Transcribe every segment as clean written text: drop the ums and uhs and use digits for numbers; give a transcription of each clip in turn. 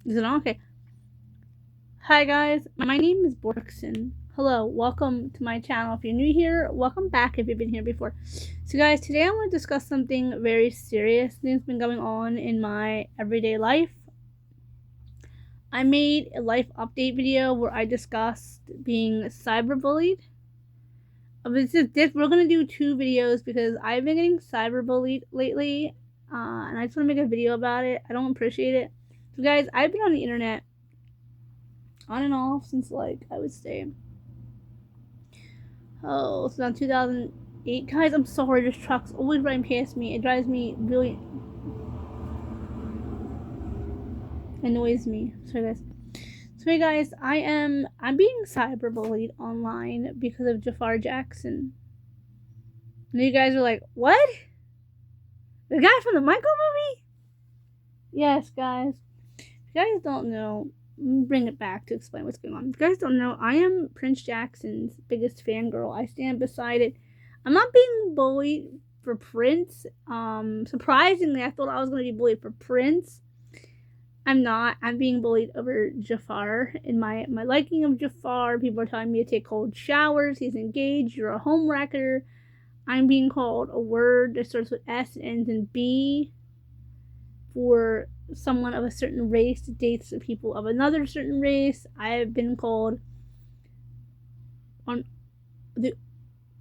Is it on? Okay. Hi guys, my name is Borkson. Hello, welcome to my channel. If you're new here, welcome back if you've been here before. So guys, today I want to discuss something very serious that's been going on in my everyday life. I made a life update video where I discussed being cyberbullied. We're gonna do two videos because I've been getting cyberbullied lately, and I just want to make a video about it. I don't appreciate it. So guys, I've been on the internet on and off since I would say it's around 2008. Guys, I'm sorry, this truck's always running past me. It drives me really annoys me. Sorry guys. Sorry guys, I'm being cyberbullied online because of Jaafar Jackson. And you guys are like, what? The guy from the Michael movie? Yes, guys. If you guys don't know, bring it back to explain what's going on. If you guys don't know, I am Prince Jackson's biggest fangirl. I stand beside it. I'm not being bullied for Prince. Surprisingly, I thought I was going to be bullied for Prince. I'm not. I'm being bullied over Jaafar. In my liking of Jaafar, people are telling me to take cold showers. He's engaged. You're a homewrecker. I'm being called a word that starts with S and ends in B for someone of a certain race that dates the people of another certain race. I have been called on the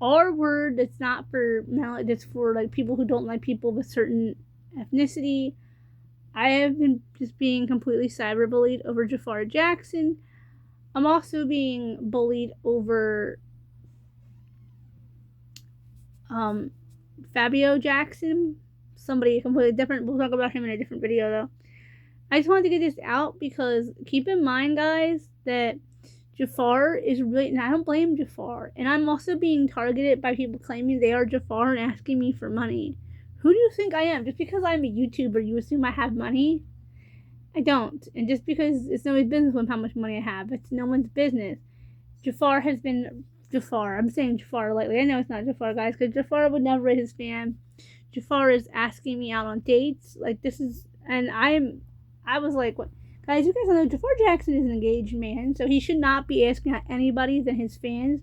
R word that's not for that's for like people who don't like people of a certain ethnicity. I have been just being completely cyberbullied over Jaafar Jackson. I'm also being bullied over Fabio Jackson, somebody completely different. We'll talk about him in a different video though. I just wanted to get this out because keep in mind, guys, that Jaafar is really, and I don't blame Jaafar. And I'm also being targeted by people claiming they are Jaafar and asking me for money. Who do you think I am? Just because I'm a YouTuber, you assume I have money? I don't. And just because it's nobody's business with how much money I have, it's no one's business. Jaafar has been Jaafar. I'm saying Jaafar lightly. I know it's not Jaafar, guys, because Jaafar would never rate his fan. Jaafar is asking me out on dates. Like, this is, and I was like, what? Guys, you guys don't know Jaafar Jackson is an engaged man, so he should not be asking out anybody than his fans.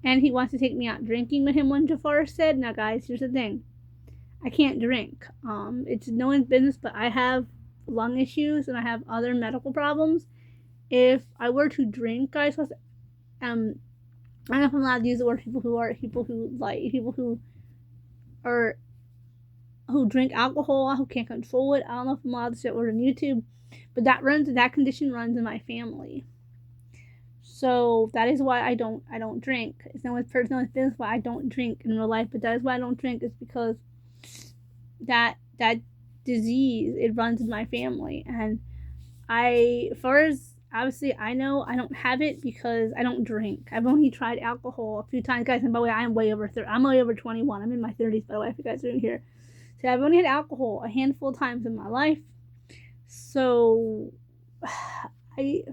And he wants to take me out drinking with him when Jaafar said, now guys, here's the thing. I can't drink. It's no one's business, but I have lung issues and I have other medical problems. If I were to drink, guys, I don't know if I'm allowed to use the word people who are who drink alcohol, who can't control it. I don't know if I'm allowed to say that word on YouTube, but that condition runs in my family. So that is why I don't drink. It's no one's personal business why I don't drink in real life, but that is why I don't drink is because that disease, it runs in my family. And as far as obviously I know, I don't have it because I don't drink. I've only tried alcohol a few times, guys. And by the way, I'm way over 30. I'm way over 21. I'm in my 30s, by the way, if you guys didn't hear. So I've only had alcohol a handful of times in my life. So my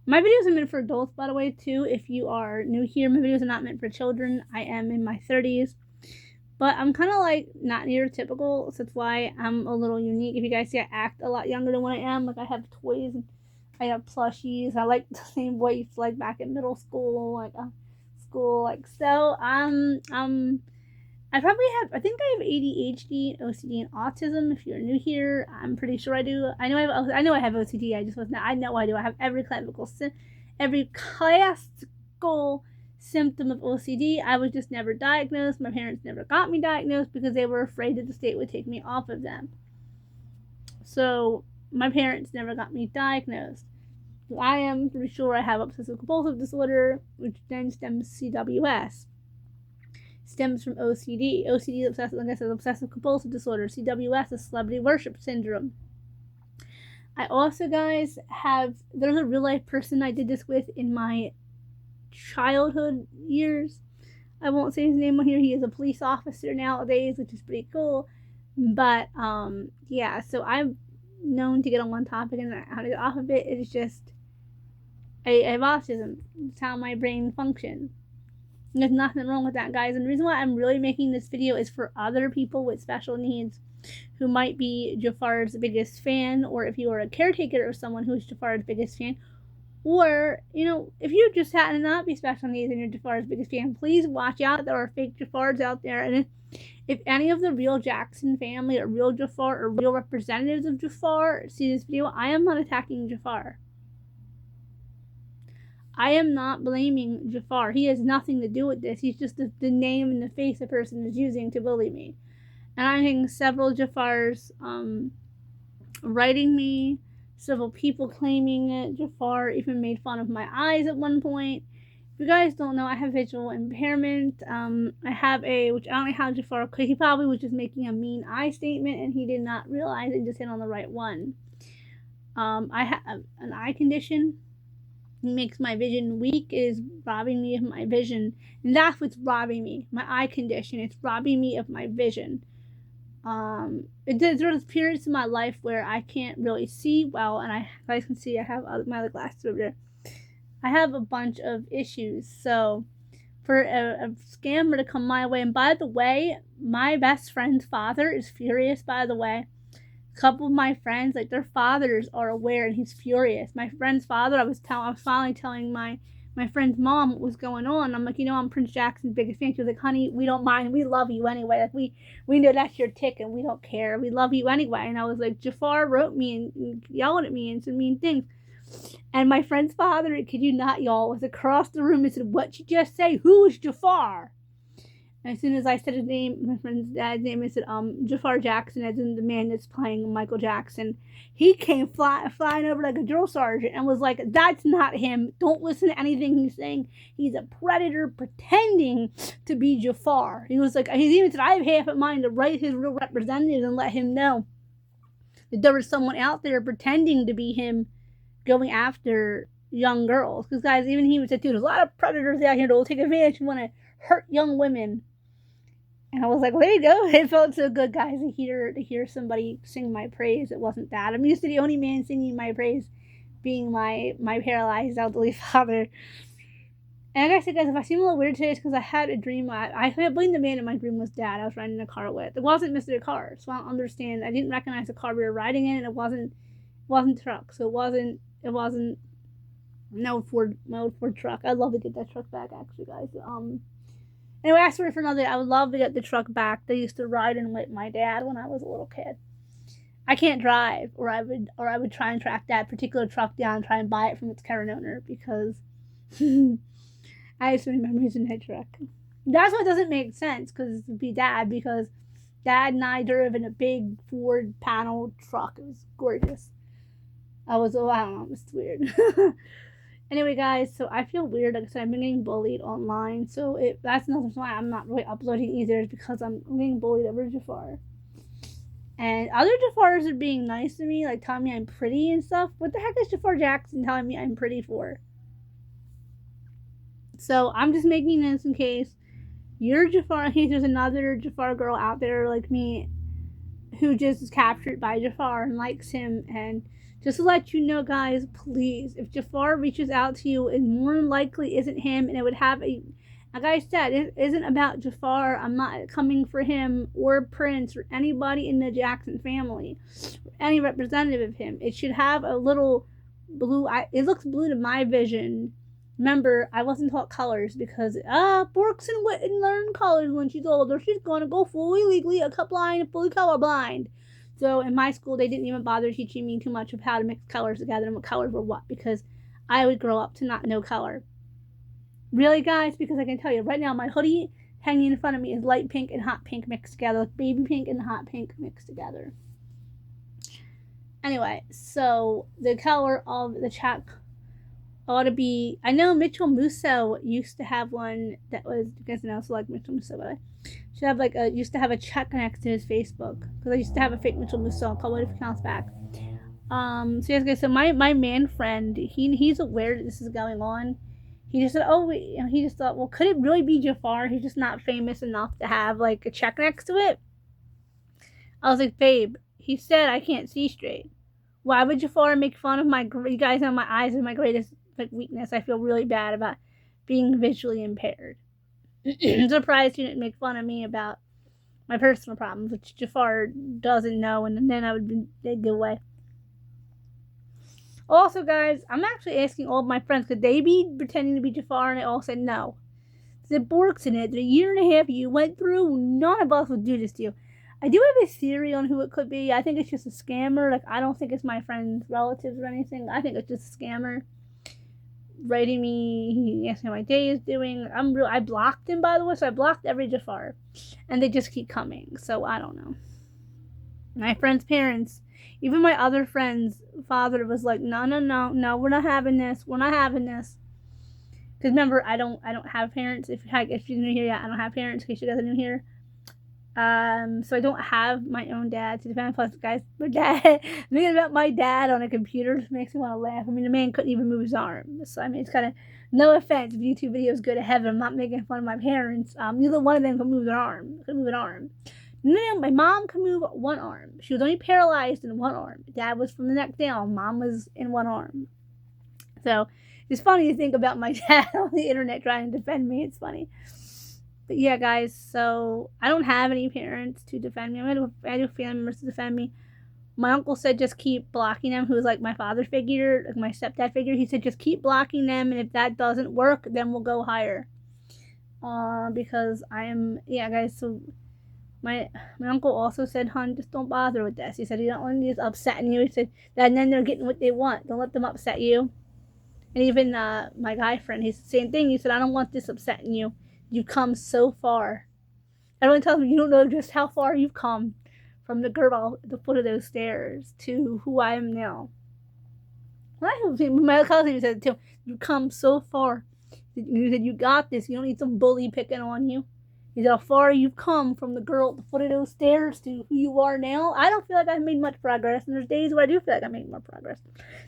videos are meant for adults, by the way, too. If you are new here, my videos are not meant for children. I am in my 30s. But I'm kind of like not neurotypical, so that's why I'm a little unique. If you guys see, I act a lot younger than what I am. Like, I have toys and I have plushies. I like the same voice like back in middle school, so I think I have ADHD, OCD, and autism. If you're new here, I'm pretty sure I do. I know I have OCD. I just wasn't. I know I do. I have every classical symptom of OCD. I was just never diagnosed. My parents never got me diagnosed because they were afraid that the state would take me off of them. So my parents never got me diagnosed. I am pretty sure I have obsessive compulsive disorder, which then stems CWS. Stems from OCD. OCD is obsessive compulsive disorder. CWS is celebrity worship syndrome. I also, guys, there's a real life person I did this with in my childhood years. I won't say his name on here. He is a police officer nowadays, which is pretty cool. But yeah, so I'm known to get on one topic and how to get off of it. It's just I have autism. It's how my brain functions. There's nothing wrong with that, guys. And the reason why I'm really making this video is for other people with special needs who might be Jaafar's biggest fan, or if you are a caretaker of someone who's Jaafar's biggest fan, or, if you just happen to not be special needs and you're Jaafar's biggest fan, please watch out. There are fake Jaafars out there. And if any of the real Jackson family or real Jaafar or real representatives of Jaafar see this video, I am not attacking Jaafar. I am not blaming Jaafar. He has nothing to do with this. He's just the name and the face the person is using to bully me. And I'm getting several Jaafars writing me, several people claiming it. Jaafar even made fun of my eyes at one point. If you guys don't know, I have visual impairment. I have which I don't know how Jaafar could. He probably was just making a mean eye statement and he did not realize it, just hit on the right one. I have an eye condition. It makes my vision weak. It is robbing me of my vision. And that's what's robbing me. My eye condition. It's robbing me of my vision. There's periods in my life where I can't really see well, and you guys can see I have my other glasses over there. I have a bunch of issues, so for a scammer to come my way, and by the way, my best friend's father is furious, by the way. A couple of my friends, like, their fathers are aware, and he's furious. My friend's father, I was finally telling my friend's mom what was going on. I'm like, I'm Prince Jackson's biggest fan. She was like, honey, we don't mind. We love you anyway. Like, we know that's your tick and we don't care. We love you anyway. And I was like, Jaafar wrote me and yelled at me and said mean things. And my friend's father, kid you not, y'all, was across the room and said, what'd you just say? Who is Jaafar? And as soon as I said his name, my friend's dad's name, I said, Jaafar Jackson, as in the man that's playing Michael Jackson. He came flying over like a drill sergeant and was like, that's not him. Don't listen to anything he's saying. He's a predator pretending to be Jaafar. He was like, he even said, I have half a mind to write his real representative and let him know that there was someone out there pretending to be him going after young girls. Because, guys, even he said, dude, there's a lot of predators out here that will take advantage and want to hurt young women. And I was like, there you go. It felt so good, guys, to hear somebody sing my praise. It wasn't that. I'm used to the only man singing my praise being my paralyzed elderly father. And like I said, guys, if I seem a little weird today, it's because I had a dream. I blame the man in my dream was Dad. I was riding in a car with. It wasn't Mr. Car, so I don't understand. I didn't recognize the car we were riding in, and it wasn't truck. So it wasn't no Ford truck. I'd love to get that truck back, actually, guys. Anyway, I swear for another day, I would love to get the truck back. They used to ride in with my dad when I was a little kid. I can't drive, or I would try and track that particular truck down and try and buy it from its current owner, because I have so many memories in that truck. That's what doesn't make sense, because it would be Dad, because Dad and I drove in a big Ford panel truck. It was gorgeous. I don't know, it's weird. Anyway, guys, so I feel weird. Like I said, I've been getting bullied online. So that's another reason why I'm not really uploading either, is because I'm getting bullied over Jaafar. And other Jaafars are being nice to me, like telling me I'm pretty and stuff. What the heck is Jaafar Jackson telling me I'm pretty for? So I'm just making this in case you're Jaafar, in case there's another Jaafar girl out there like me who just is captured by Jaafar and likes him. And just to let you know, guys, please, if Jaafar reaches out to you, it more than likely isn't him, and it would have like I said, it isn't about Jaafar. I'm not coming for him or Prince or anybody in the Jackson family, or any representative of him. It should have a little blue. It looks blue to my vision. Remember, I wasn't taught colors because Borks and Witten learn colors when she's older. She's gonna go fully legally blind and fully colorblind. So in my school, they didn't even bother teaching me too much of how to mix colors together and what colors were what, because I would grow up to not know color. Really, guys? Because I can tell you right now, my hoodie hanging in front of me is light pink and hot pink mixed together, like baby pink and hot pink mixed together. Anyway, so the color of the check ought to be, I know Mitchell Musso used to have one that was, you guys know, so like Mitchell Musso, but I used to have a check next to his Facebook, because I used to have a fake Mitchell Musso. I'll call it if it counts back. So yes, guys, so my man friend, he's aware that this is going on. He just said, he just thought, well, could it really be Jaafar? He's just not famous enough to have like a check next to it. I was like, babe, he said I can't see straight. Why would Jaafar make fun of you guys know my eyes are my greatest weakness. I feel really bad about being visually impaired. I'm surprised you didn't make fun of me about my personal problems, which Jafar doesn't know, and then they'd go away. Also, guys, I'm actually asking all of my friends, could they be pretending to be Jafar? And they all said no. The Bork's in it. The year and a half you went through, none of us would do this to you. I do have a theory on who it could be. I think it's just a scammer. Like, I don't think it's my friend's relatives or anything. I think it's just a scammer writing me, asking how my day is doing. I blocked him, by the way, so I blocked every Jafar, and they just keep coming. So I don't know. My friend's parents, even my other friend's father, was like, no, we're not having this. We're not having this. Because remember, I don't have parents. If you're new here, I don't have parents. In case you guys are new here, so I don't have my own dad to defend. Plus, guys, my dad, thinking about my dad on a computer just makes me want to laugh. I mean, the man couldn't even move his arm. So I mean, it's kind of, no offense if YouTube videos go to heaven. I'm not making fun of my parents. Neither one of them can move an arm. No, my mom can move one arm. She was only paralyzed in one arm. Dad was from the neck down. Mom was in one arm. So it's funny to think about my dad on the internet trying to defend me. It's funny. But yeah, guys, so I don't have any parents to defend me. I do family members to defend me. My uncle said just keep blocking them, who was like my father figure, like my stepdad figure. He said just keep blocking them, and if that doesn't work, then we'll go higher. Because guys, so my uncle also said, hon, just don't bother with this. He said, you don't want these upsetting you. He said that, and then they're getting what they want. Don't let them upset you. And even my guy friend, he's the same thing. He said, I don't want this upsetting you. You've come so far. Everyone tells me you don't know just how far you've come from the girl at the foot of those stairs to who I am now. My cousin said too, you come so far. He said, you got this. You don't need some bully picking on you. He said, how far you've come from the girl at the foot of those stairs to who you are now. I don't feel like I've made much progress, and there's days where I do feel like I made more progress.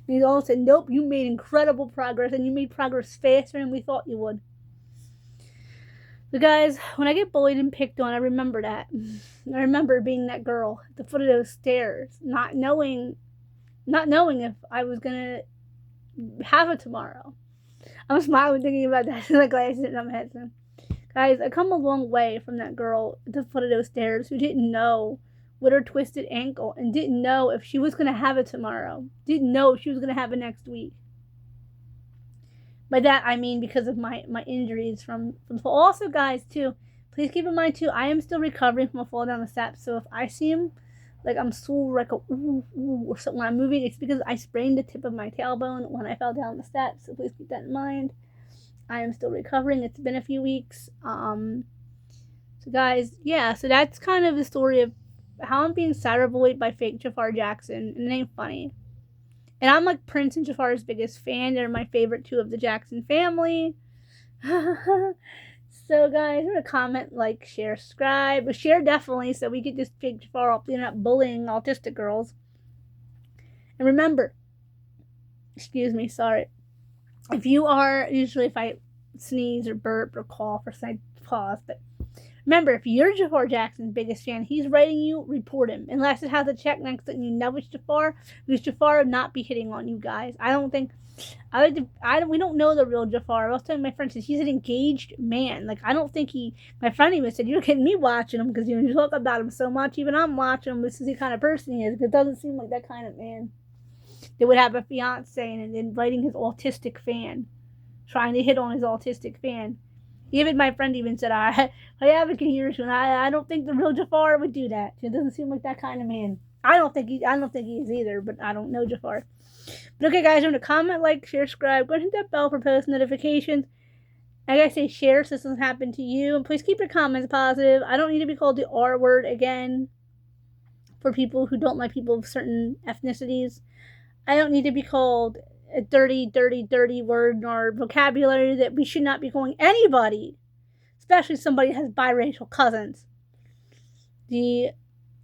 And he also said, nope, you made incredible progress, and you made progress faster than we thought you would. So guys, when I get bullied and picked on, I remember that. I remember being that girl at the foot of those stairs, not knowing if I was gonna have it tomorrow. I'm smiling thinking about that. The glasses in my head. So. Guys, I come a long way from that girl at the foot of those stairs who didn't know with her twisted ankle and didn't know if she was gonna have it tomorrow. Didn't know if she was gonna have it next week. By that, I mean because of my injuries from fall. Also, guys, too, please keep in mind, too, I am still recovering from a fall down the steps. So if I seem like I'm sore, like a ooh, or something when I'm moving, it's because I sprained the tip of my tailbone when I fell down the steps. So please keep that in mind. I am still recovering. It's been a few weeks. So, guys, yeah, so that's kind of the story of how I'm being cyberbullied by fake Jaafar Jackson. And it ain't funny. And I'm like Prince and Jafar's biggest fan. They're my favorite two of the Jackson family. So, guys, I'm going to comment, like, share, subscribe. But share definitely so we get this fake Jafar off the internet bullying autistic girls. And remember, excuse me, sorry. If you are, usually if I sneeze or burp or cough or say pause, but remember, if you're Jaafar Jackson's biggest fan, he's writing you, report him. Unless it has a check next to it and you know it's Jaafar, because Jaafar would not be hitting on you guys. We don't know the real Jaafar. I was telling my friend, he's an engaged man. Like, I don't think my friend even said, you're kidding me watching him, because you talk about him so much, even I'm watching him, this is the kind of person he is, because it doesn't seem like that kind of man. They would have a fiance and inviting his autistic fan, trying to hit on his autistic fan. Even my friend even said, I advocate here, and I don't think the real Jaafar would do that. It doesn't seem like that kind of man. I don't think he is either, but I don't know Jaafar. But okay, guys, remember to comment, like, share, subscribe. Go ahead and hit that bell for post notifications. Like I say, share so this doesn't happen to you. And please keep your comments positive. I don't need to be called the R word again for people who don't like people of certain ethnicities. I don't need to be called a dirty word nor vocabulary that we should not be calling anybody, especially somebody that has biracial cousins. I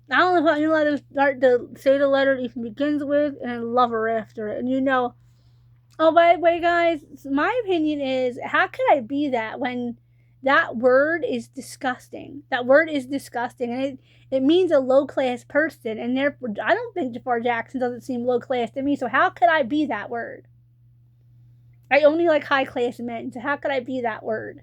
don't know if I'm allowed to start to say the letter it even begins with and then love her after it. And oh, by the way, guys, my opinion is, how could I be that when that word is disgusting? That word is disgusting, and it means a low-class person, and therefore, I don't think Jaafar Jackson doesn't seem low-class to me, so how could I be that word? I only like high-class men, so how could I be that word?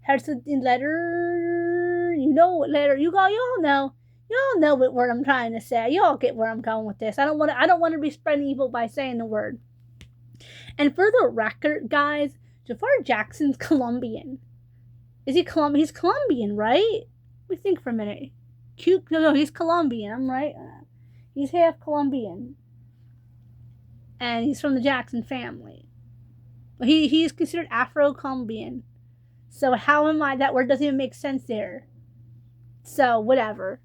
Here's the letter. You know what letter? You all know. Y'all know what word I'm trying to say. Y'all get where I'm going with this. I don't want to be spreading evil by saying the word. And for the record, guys, Jaafar Jackson's Colombian. Is he Colombian? He's Colombian, right? Let me think for a minute. Cute. No, he's Colombian. I'm right. He's half Colombian, and he's from the Jackson family. He's considered Afro-Colombian. So how am I? That word doesn't even make sense there. So whatever.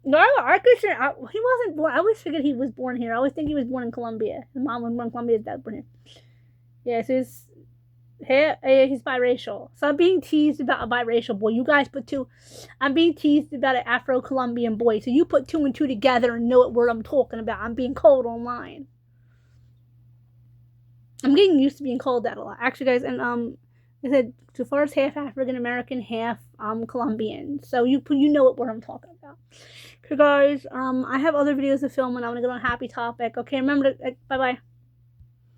No, he wasn't born. I always figured he was born here. I always think he was born in Colombia. His mom was born in Colombia. His dad was born here. Yeah, so he's biracial. So I'm being teased about a biracial boy. You guys put two. I'm being teased about an Afro-Colombian boy. So you put 2 and 2 together and know what word I'm talking about. I'm being called online. I'm getting used to being called that a lot. Actually, guys, and I said Jafar's half African American, half Colombian. So you know what word I'm talking about. Okay, guys. I have other videos to film, and I'm gonna go on a happy topic. Okay, remember to bye bye.